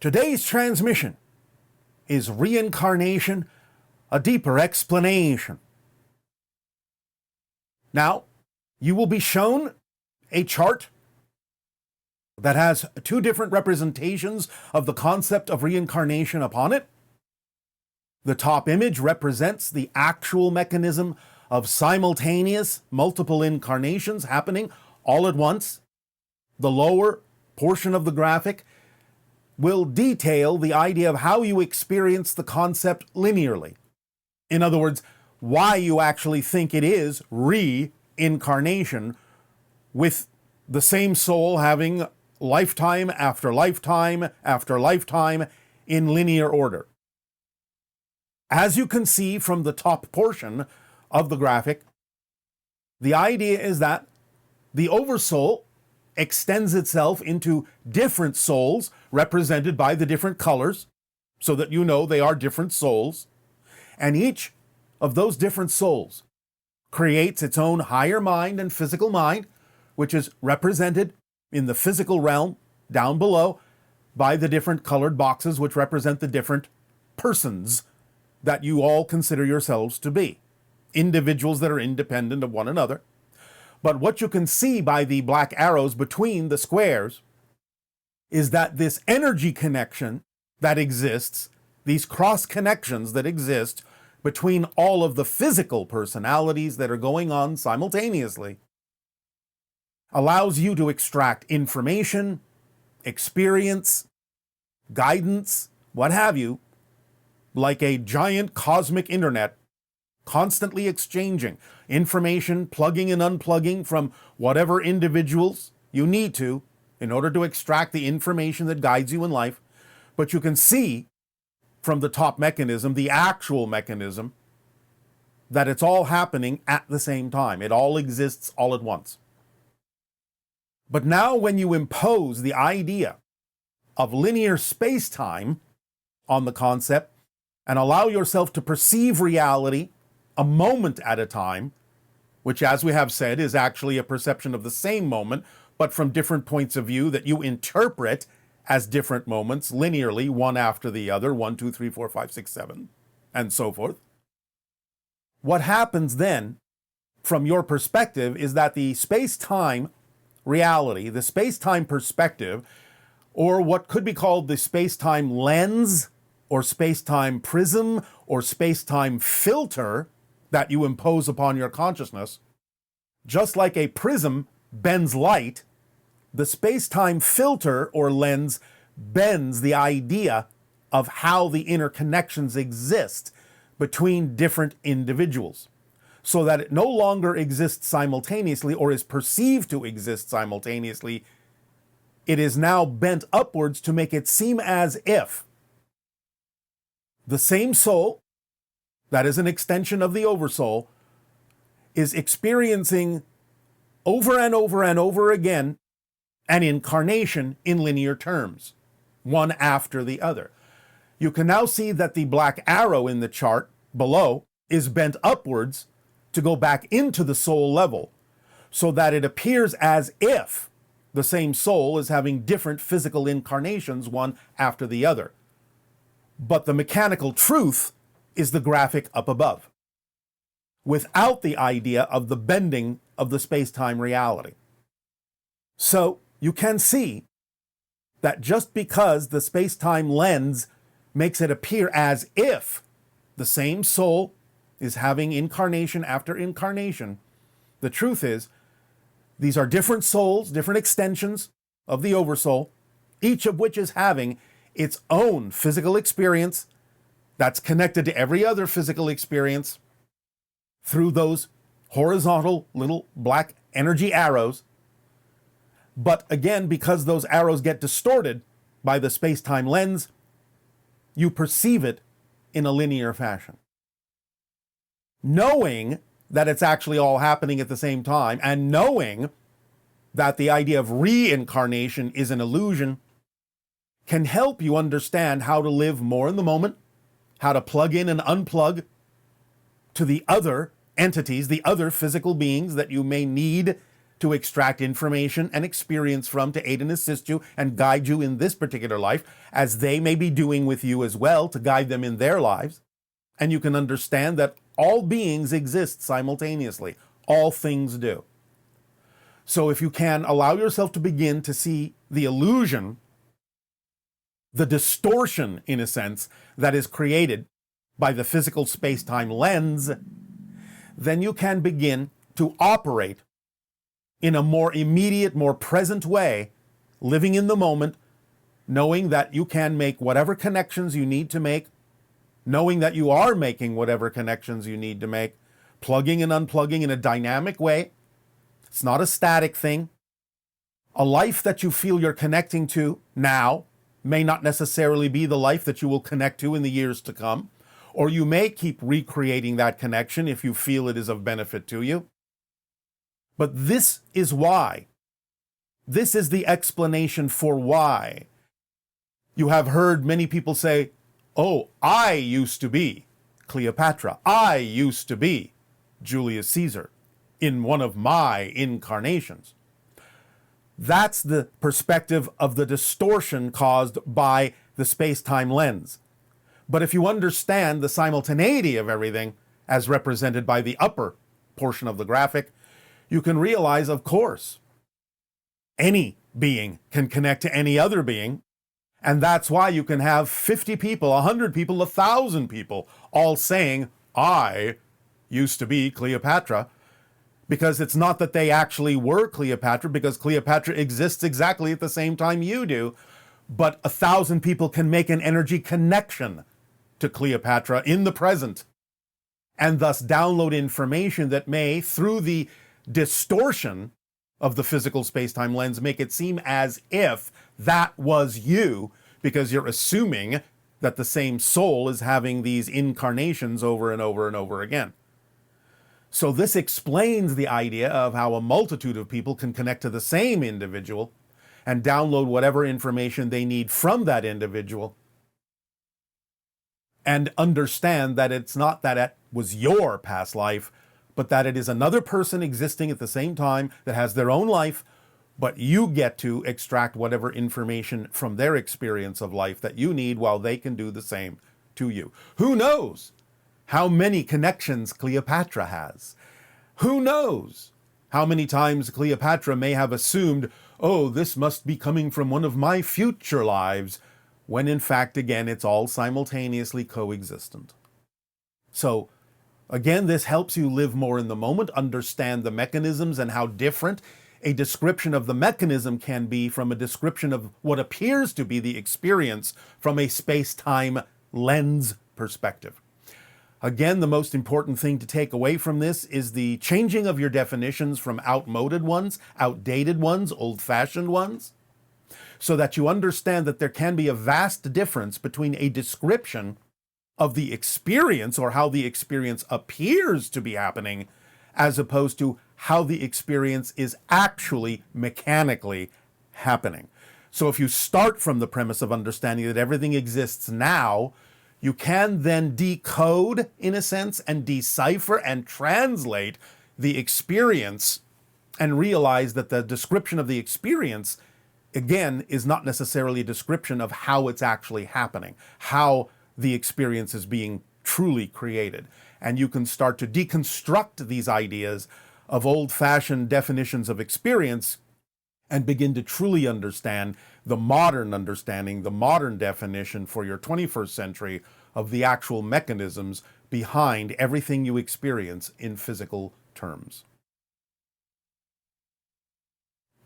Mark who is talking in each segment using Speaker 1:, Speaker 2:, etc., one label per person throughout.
Speaker 1: Today's transmission is Reincarnation, a Deeper Explanation. Now, you will be shown a chart that has two different representations of the concept of reincarnation upon it. The top image represents the actual mechanism of simultaneous multiple incarnations happening all at once. The lower portion of the graphic will detail the idea of how you experience the concept linearly. In other words, why you actually think it is reincarnation, with the same soul having lifetime after lifetime after lifetime in linear order. As you can see from the top portion of the graphic, the idea is that the oversoul extends itself into different souls represented by the different colors, so that you know they are different souls, and each of those different souls creates its own higher mind and physical mind, which is represented in the physical realm down below by the different colored boxes which represent the different persons that you all consider yourselves to be, individuals that are independent of one another. But what you can see by the black arrows between the squares is that this energy connection that exists, these cross connections that exist between all of the physical personalities that are going on simultaneously, allows you to extract information, experience, guidance, what have you, like a giant cosmic internet, constantly exchanging information, plugging and unplugging from whatever individuals you need to in order to extract the information that guides you in life. But you can see from the top mechanism, the actual mechanism, that it's all happening at the same time. It all exists all at once. But now when you impose the idea of linear space-time on the concept and allow yourself to perceive reality a moment at a time, which, as we have said, is actually a perception of the same moment, but from different points of view that you interpret as different moments linearly, one after the other, 1, 2, 3, 4, 5, 6, 7, and so forth. What happens then, from your perspective, is that the space-time reality, the space-time perspective, or what could be called the space-time lens, or space-time prism, or space-time filter that you impose upon your consciousness, just like a prism bends light, the space-time filter or lens bends the idea of how the interconnections exist between different individuals, so that it no longer exists simultaneously or is perceived to exist simultaneously. It is now bent upwards to make it seem as if the same soul, that is an extension of the oversoul, is experiencing over and over and over again an incarnation in linear terms, one after the other. You can now see that the black arrow in the chart below is bent upwards to go back into the soul level, so that it appears as if the same soul is having different physical incarnations, one after the other. But the mechanical truth is the graphic up above, without the idea of the bending of the space-time reality. So you can see that just because the space-time lens makes it appear as if the same soul is having incarnation after incarnation, the truth is these are different souls, different extensions of the oversoul, each of which is having its own physical experience that's connected to every other physical experience through those horizontal little black energy arrows. But again, because those arrows get distorted by the space-time lens, you perceive it in a linear fashion. Knowing that it's actually all happening at the same time, and knowing that the idea of reincarnation is an illusion, can help you understand how to live more in the moment, how to plug in and unplug to the other entities, the other physical beings that you may need to extract information and experience from to aid and assist you and guide you in this particular life, as they may be doing with you as well to guide them in their lives. And you can understand that all beings exist simultaneously. All things do. So if you can allow yourself to begin to see the illusion, the distortion, in a sense, that is created by the physical space-time lens, then you can begin to operate in a more immediate, more present way, living in the moment, knowing that you can make whatever connections you need to make, knowing that you are making whatever connections you need to make, plugging and unplugging in a dynamic way. It's not a static thing. A life that you feel you're connecting to now may not necessarily be the life that you will connect to in the years to come, or you may keep recreating that connection if you feel it is of benefit to you. But this is why. This is the explanation for why. You have heard many people say, "Oh, I used to be Cleopatra. I used to be Julius Caesar in one of my incarnations." That's the perspective of the distortion caused by the space-time lens. But if you understand the simultaneity of everything, as represented by the upper portion of the graphic, you can realize, of course, any being can connect to any other being. And that's why you can have 50 people, 100 people, 1,000 people all saying, "I used to be Cleopatra," because it's not that they actually were Cleopatra, because Cleopatra exists exactly at the same time you do, but 1,000 people can make an energy connection to Cleopatra in the present, and thus download information that may, through the distortion of the physical space-time lens, make it seem as if that was you, because you're assuming that the same soul is having these incarnations over and over and over again. So this explains the idea of how a multitude of people can connect to the same individual and download whatever information they need from that individual, and understand that it's not that it was your past life, but that it is another person existing at the same time that has their own life, but you get to extract whatever information from their experience of life that you need, while they can do the same to you. Who knows how many connections Cleopatra has? Who knows how many times Cleopatra may have assumed, "Oh, this must be coming from one of my future lives," when in fact, again, it's all simultaneously coexistent. So, again, this helps you live more in the moment, understand the mechanisms and how different a description of the mechanism can be from a description of what appears to be the experience from a space-time lens perspective. Again, the most important thing to take away from this is the changing of your definitions from outmoded ones, outdated ones, old-fashioned ones, so that you understand that there can be a vast difference between a description of the experience, or how the experience appears to be happening, as opposed to how the experience is actually mechanically happening. So if you start from the premise of understanding that everything exists now, you can then decode, in a sense, and decipher and translate the experience, and realize that the description of the experience, again, is not necessarily a description of how it's actually happening, how the experience is being truly created. And you can start to deconstruct these ideas of old-fashioned definitions of experience and begin to truly understand the modern understanding, the modern definition for your 21st century of the actual mechanisms behind everything you experience in physical terms.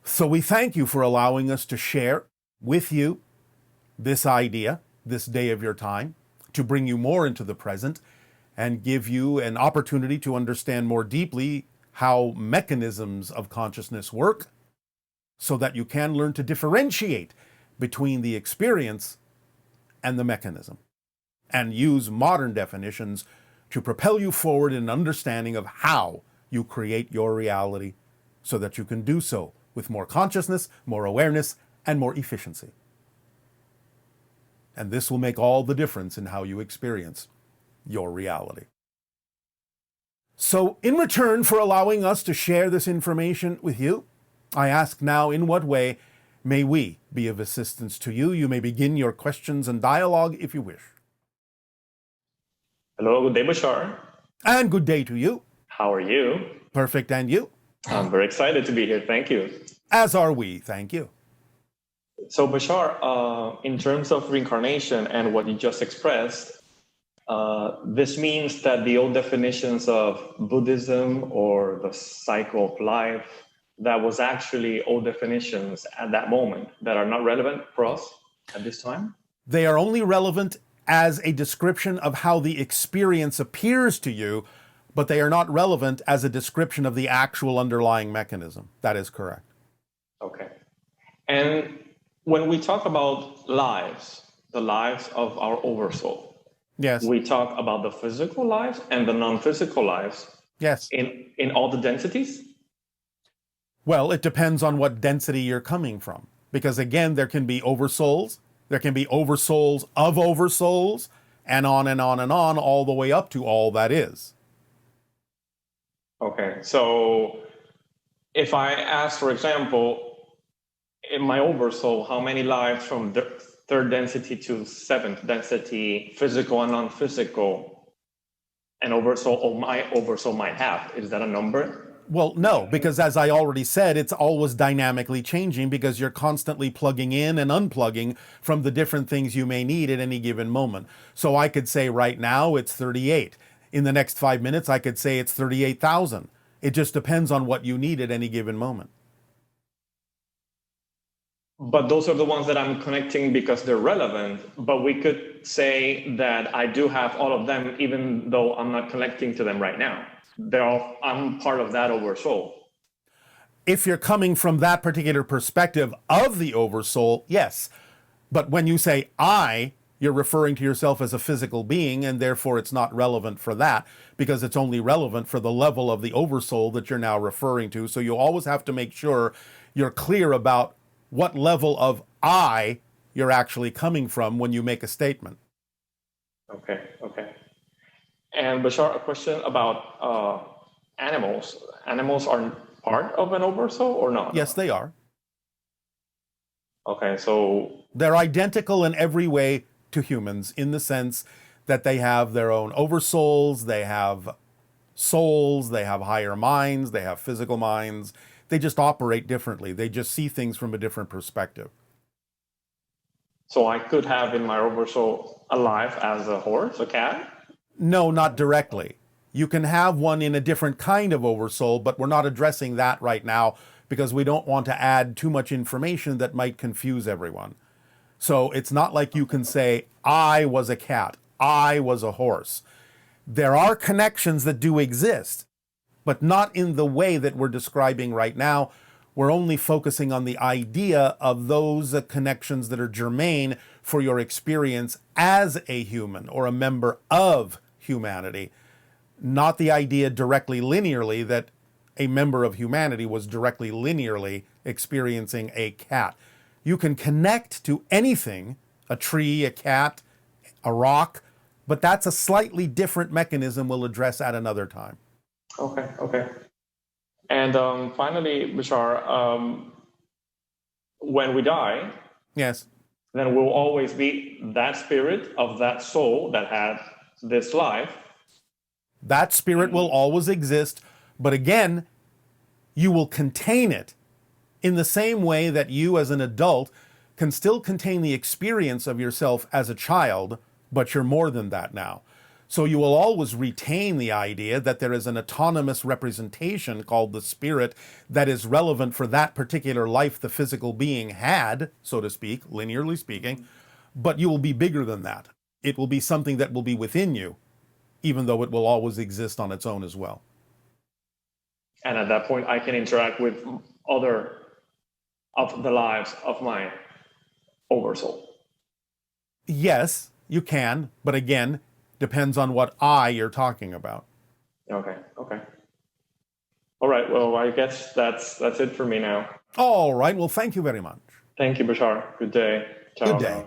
Speaker 1: So we thank you for allowing us to share with you this idea, this day of your time, to bring you more into the present and give you an opportunity to understand more deeply how mechanisms of consciousness work, so that you can learn to differentiate between the experience and the mechanism, and use modern definitions to propel you forward in understanding of how you create your reality, so that you can do so with more consciousness, more awareness, and more efficiency. And this will make all the difference in how you experience your reality. So, in return for allowing us to share this information with you, I ask now, in what way may we be of assistance to you? You may begin your questions and dialogue if you wish.
Speaker 2: Hello, good day, Bashar.
Speaker 1: And good day to you.
Speaker 2: How are you?
Speaker 1: Perfect, and you?
Speaker 2: I'm very excited to be here. Thank you.
Speaker 1: As are we, thank you.
Speaker 2: So, Bashar, in terms of reincarnation and what you just expressed, this means that the old definitions of Buddhism or the cycle of life, that was actually old definitions at that moment that are not relevant for us at this time?
Speaker 1: They are only relevant as a description of how the experience appears to you, but they are not relevant as a description of the actual underlying mechanism. That is correct.
Speaker 2: Okay. And when we talk about lives, the lives of our oversoul,
Speaker 1: Yes.
Speaker 2: we talk about the physical lives and the non-physical lives.
Speaker 1: Yes.
Speaker 2: In all the densities?
Speaker 1: Well, it depends on what density you're coming from. Because again, there can be oversouls, there can be oversouls of oversouls, and on and on and on, all the way up to all that is.
Speaker 2: Okay, so if I ask, for example, in my oversoul, how many lives from the third density to seventh density, physical and non-physical, an oversoul or my oversoul might have, is that a number?
Speaker 1: Well, no, because as I already said, it's always dynamically changing because you're constantly plugging in and unplugging from the different things you may need at any given moment. So I could say right now it's 38. In the next 5 minutes, I could say it's 38,000. It just depends on what you need at any given moment.
Speaker 2: But those are the ones that I'm connecting because they're relevant. But we could say that I do have all of them, even though I'm not connecting to them right now. I'm part of that oversoul.
Speaker 1: If you're coming from that particular perspective of the oversoul, yes. But when you say I, you're referring to yourself as a physical being, and therefore it's not relevant for that, because it's only relevant for the level of the oversoul that you're now referring to. So you always have to make sure you're clear about what level of I you're actually coming from when you make a statement.
Speaker 2: Okay. And Bashar, a question about animals. Animals are part of an oversoul or not?
Speaker 1: Yes, they are.
Speaker 2: Okay, so
Speaker 1: they're identical in every way to humans in the sense that they have their own oversouls, they have souls, they have higher minds, they have physical minds. They just operate differently. They just see things from a different perspective.
Speaker 2: So I could have in my oversoul a life as a horse, a cat?
Speaker 1: No, not directly. You can have one in a different kind of oversoul, but we're not addressing that right now because we don't want to add too much information that might confuse everyone. So it's not like you can say, I was a cat, I was a horse. There are connections that do exist, but not in the way that we're describing right now. We're only focusing on the idea of those connections that are germane for your experience as a human or a member of humanity, not the idea directly linearly that a member of humanity was directly linearly experiencing a cat. You can connect to anything, a tree, a cat, a rock, but that's a slightly different mechanism we'll address at another time.
Speaker 2: Okay. And finally, Bashar, when we die,
Speaker 1: yes,
Speaker 2: then we'll always be that spirit of that soul that had this life.
Speaker 1: That spirit will always exist, but again, you will contain it in the same way that you as an adult can still contain the experience of yourself as a child, but you're more than that now. So you will always retain the idea that there is an autonomous representation called the spirit that is relevant for that particular life the physical being had, so to speak, linearly speaking, but you will be bigger than that. It will be something that will be within you, even though it will always exist on its own as well.
Speaker 2: And at that point, I can interact with other of the lives of my oversoul.
Speaker 1: Yes, you can, but again, depends on what I you're talking about.
Speaker 2: Okay. All right, well, I guess that's it for me now.
Speaker 1: All right, well, thank you very much.
Speaker 2: Thank you, Bashar. Good day. Ciao.
Speaker 1: Good day.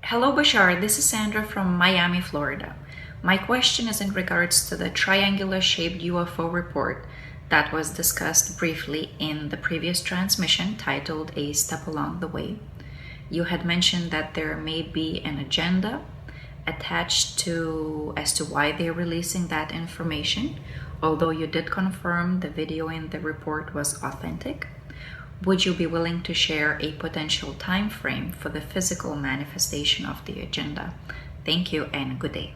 Speaker 3: Hello, Bashar. This is Sandra from Miami, Florida. My question is in regards to the triangular-shaped UFO report That was discussed briefly in the previous transmission titled A Step Along the Way. You had mentioned that there may be an agenda attached to as to why they're releasing that information, although you did confirm the video in the report was authentic. Would you be willing to share a potential time frame for the physical manifestation of the agenda? Thank you and good day.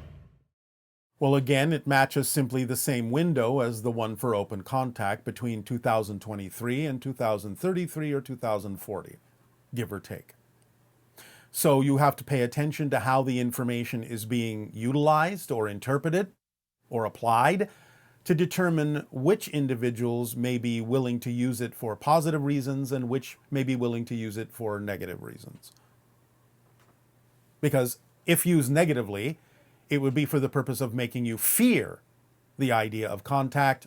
Speaker 1: Well, again, it matches simply the same window as the one for open contact between 2023 and 2033 or 2040, give or take. So you have to pay attention to how the information is being utilized or interpreted or applied to determine which individuals may be willing to use it for positive reasons and which may be willing to use it for negative reasons. Because if used negatively, it would be for the purpose of making you fear the idea of contact.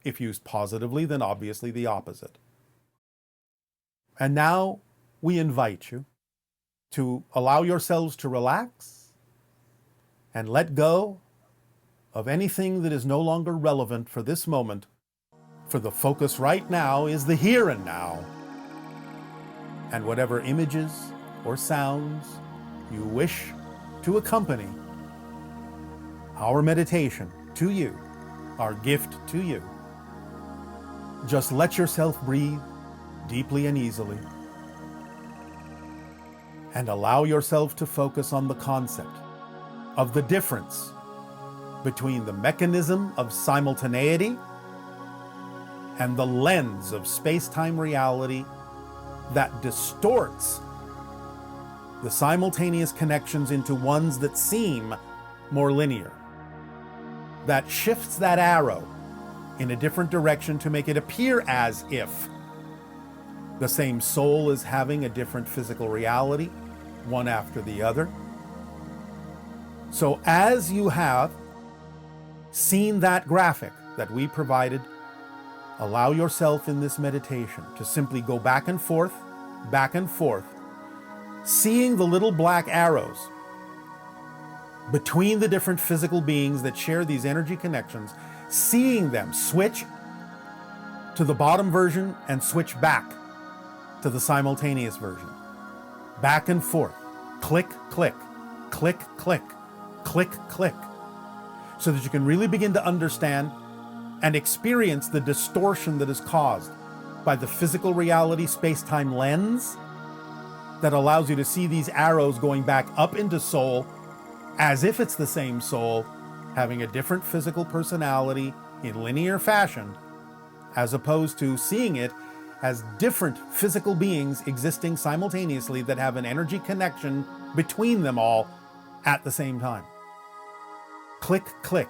Speaker 1: If used positively, then obviously the opposite. And now we invite you to allow yourselves to relax and let go of anything that is no longer relevant for this moment, for the focus right now is the here and now. And whatever images or sounds you wish to accompany our meditation to you, our gift to you, just let yourself breathe deeply and easily and allow yourself to focus on the concept of the difference between the mechanism of simultaneity and the lens of space-time reality that distorts the simultaneous connections into ones that seem more linear, that shifts that arrow in a different direction to make it appear as if the same soul is having a different physical reality, one after the other. So as you have seen that graphic that we provided, allow yourself in this meditation to simply go back and forth, seeing the little black arrows between the different physical beings that share these energy connections, seeing them switch to the bottom version and switch back to the simultaneous version. Back and forth, click, click, click, click, click, click, so that you can really begin to understand and experience the distortion that is caused by the physical reality space-time lens that allows you to see these arrows going back up into soul as if it's the same soul having a different physical personality in linear fashion, as opposed to seeing it as different physical beings existing simultaneously that have an energy connection between them all at the same time. Click, click,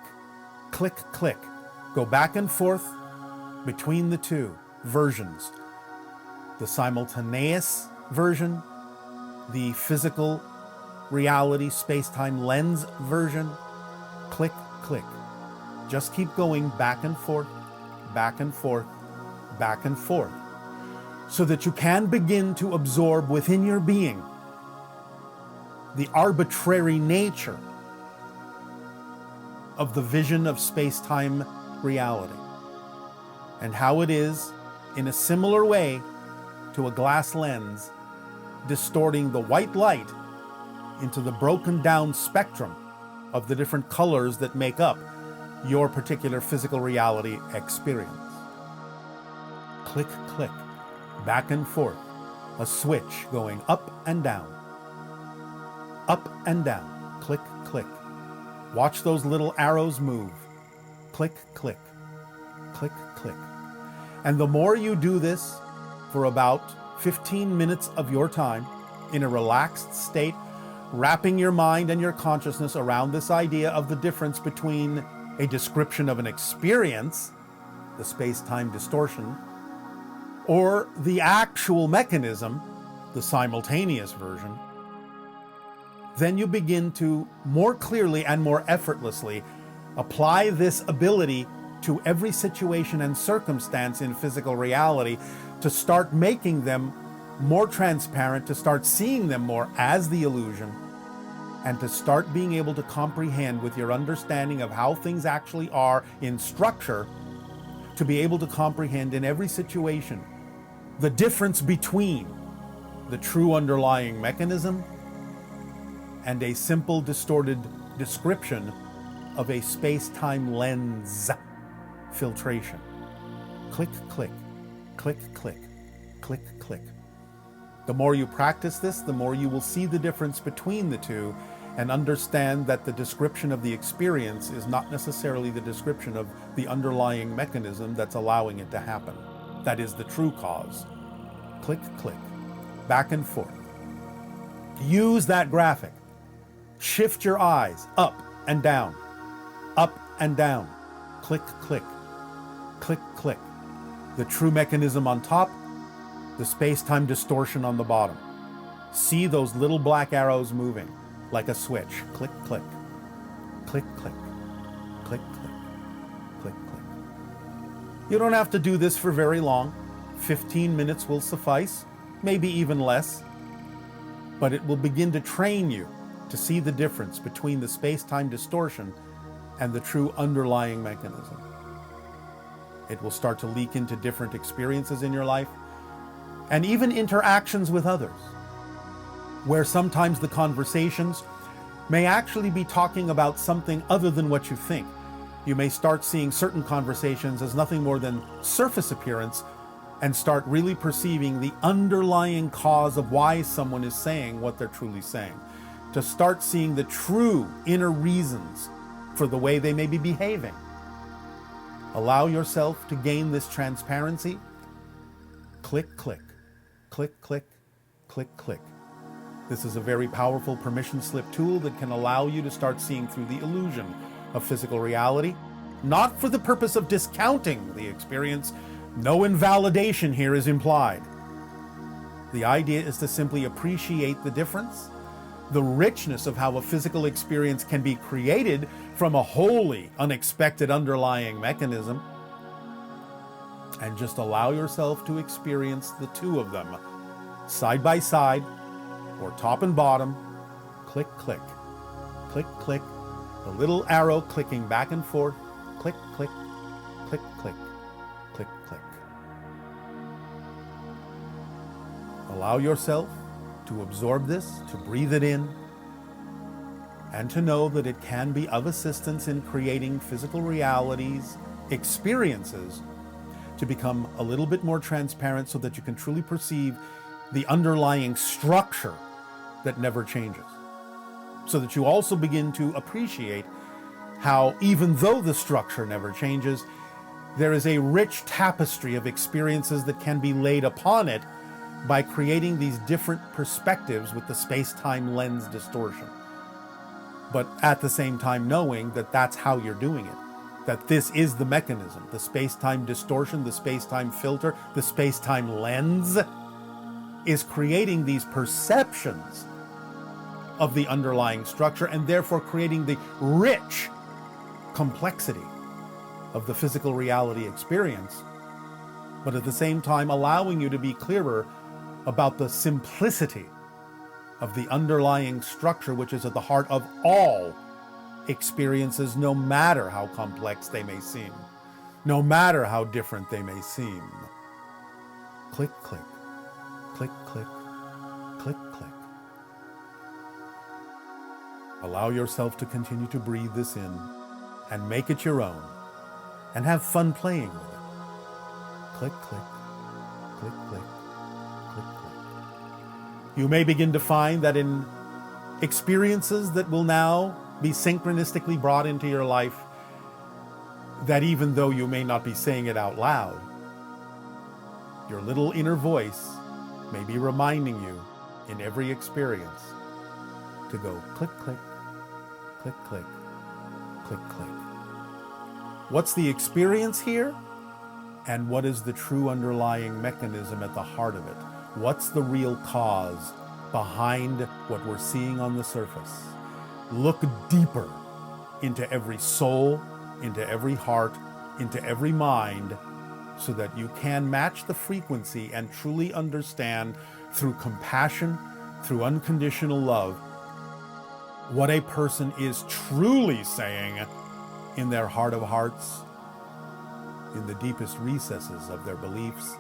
Speaker 1: click, click. Go back and forth between the two versions. The simultaneous version, the physical reality space-time lens version. Click, click. Just keep going back and forth, back and forth, back and forth, so that you can begin to absorb within your being the arbitrary nature of the vision of space-time reality, and how it is, in a similar way to a glass lens, distorting the white light into the broken down spectrum of the different colors that make up your particular physical reality experience. Click, click, back and forth, a switch going up and down, click, click. Watch those little arrows move. Click, click, click, click. And the more you do this for about 15 minutes of your time in a relaxed state, wrapping your mind and your consciousness around this idea of the difference between a description of an experience, the space-time distortion, or the actual mechanism, the simultaneous version, then you begin to more clearly and more effortlessly apply this ability to every situation and circumstance in physical reality, to start making them more transparent, to start seeing them more as the illusion, and to start being able to comprehend with your understanding of how things actually are in structure, to be able to comprehend in every situation the difference between the true underlying mechanism and a simple distorted description of a space-time lens filtration. Click, click, click, click, click, click. The more you practice this, the more you will see the difference between the two and understand that the description of the experience is not necessarily the description of the underlying mechanism that's allowing it to happen. That is the true cause. Click, click, back and forth. Use that graphic. Shift your eyes up and down, up and down. Click, click, click, click. The true mechanism on top, the space-time distortion on the bottom. See those little black arrows moving like a switch. Click, click, click, click, click, click, click, click. You don't have to do this for very long. 15 minutes will suffice, maybe even less. But it will begin to train you to see the difference between the space-time distortion and the true underlying mechanism. It will start to leak into different experiences in your life and even interactions with others, where sometimes the conversations may actually be talking about something other than what you think. You may start seeing certain conversations as nothing more than surface appearance and start really perceiving the underlying cause of why someone is saying what they're truly saying. To start seeing the true inner reasons for the way they may be behaving. Allow yourself to gain this transparency. Click, click, click, click, click, click. This is a very powerful permission slip tool that can allow you to start seeing through the illusion of physical reality, not for the purpose of discounting the experience. No invalidation here is implied. The idea is to simply appreciate the difference, the richness of how a physical experience can be created from a wholly unexpected underlying mechanism, and just allow yourself to experience the two of them, side by side, or top and bottom. Click, click, click, click, the little arrow clicking back and forth, click, click, click, click, click, click. Allow yourself to absorb this, to breathe it in, and to know that it can be of assistance in creating physical realities, experiences, to become a little bit more transparent so that you can truly perceive the underlying structure that never changes. So that you also begin to appreciate how, even though the structure never changes, there is a rich tapestry of experiences that can be laid upon it by creating these different perspectives with the space-time lens distortion. But at the same time knowing that that's how you're doing it, that this is the mechanism, the space-time distortion, the space-time filter, the space-time lens is creating these perceptions of the underlying structure and therefore creating the rich complexity of the physical reality experience, but at the same time allowing you to be clearer about the simplicity of the underlying structure, which is at the heart of all experiences, no matter how complex they may seem, no matter how different they may seem. Click, click, click, click, click, click. Allow yourself to continue to breathe this in and make it your own and have fun playing with it. Click, click, click, click, click, click. You may begin to find that in experiences that will now be synchronistically brought into your life, that even though you may not be saying it out loud, your little inner voice may be reminding you in every experience to go click, click, click, click, click, click. What's the experience here? And what is the true underlying mechanism at the heart of it? What's the real cause behind what we're seeing on the surface? Look deeper into every soul, into every heart, into every mind, so that you can match the frequency and truly understand through compassion, through unconditional love, what a person is truly saying in their heart of hearts in the deepest recesses of their beliefs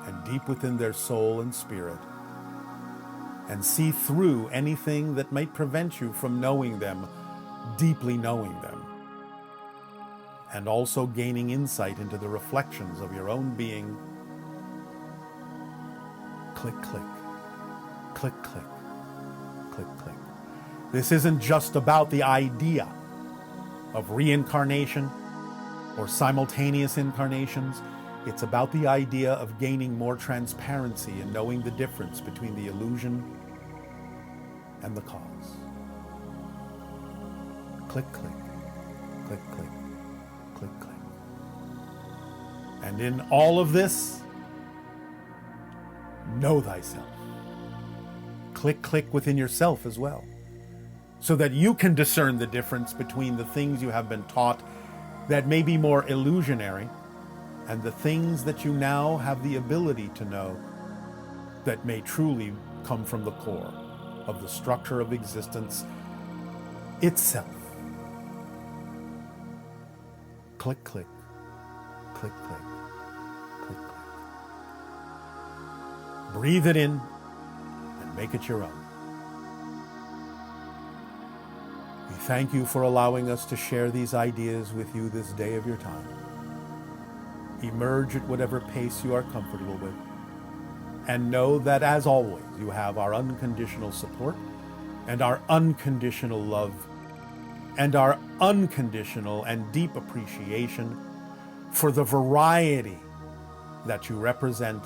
Speaker 1: and deep within their soul and spirit, and see through anything that might prevent you from knowing them, deeply knowing them, and also gaining insight into the reflections of your own being. Click, click, click, click, click, click. This isn't just about the idea of reincarnation or simultaneous incarnations. It's about the idea of gaining more transparency and knowing the difference between the illusion and the cause. Click, click, click, click, click, click. And in all of this, know thyself. Click, click within yourself as well, so that you can discern the difference between the things you have been taught that may be more illusionary and the things that you now have the ability to know that may truly come from the core of the structure of existence itself. Click, click, click, click, click, click. Breathe it in and make it your own. We thank you for allowing us to share these ideas with you this day of your time. Emerge at whatever pace you are comfortable with, and know that, as always, you have our unconditional support and our unconditional love and our unconditional and deep appreciation for the variety that you represent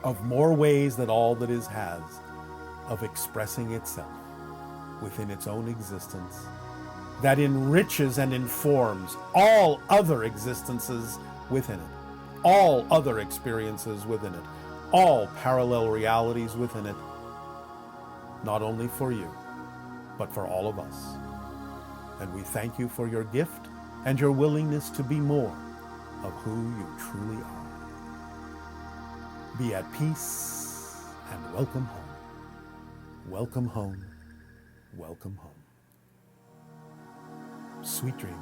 Speaker 1: of more ways than all that is has of expressing itself within its own existence, that enriches and informs all other existences within it, all other experiences within it, all parallel realities within it, not only for you, but for all of us. And we thank you for your gift and your willingness to be more of who you truly are. Be at peace and welcome home. Welcome home. Welcome home. Sweet dreams.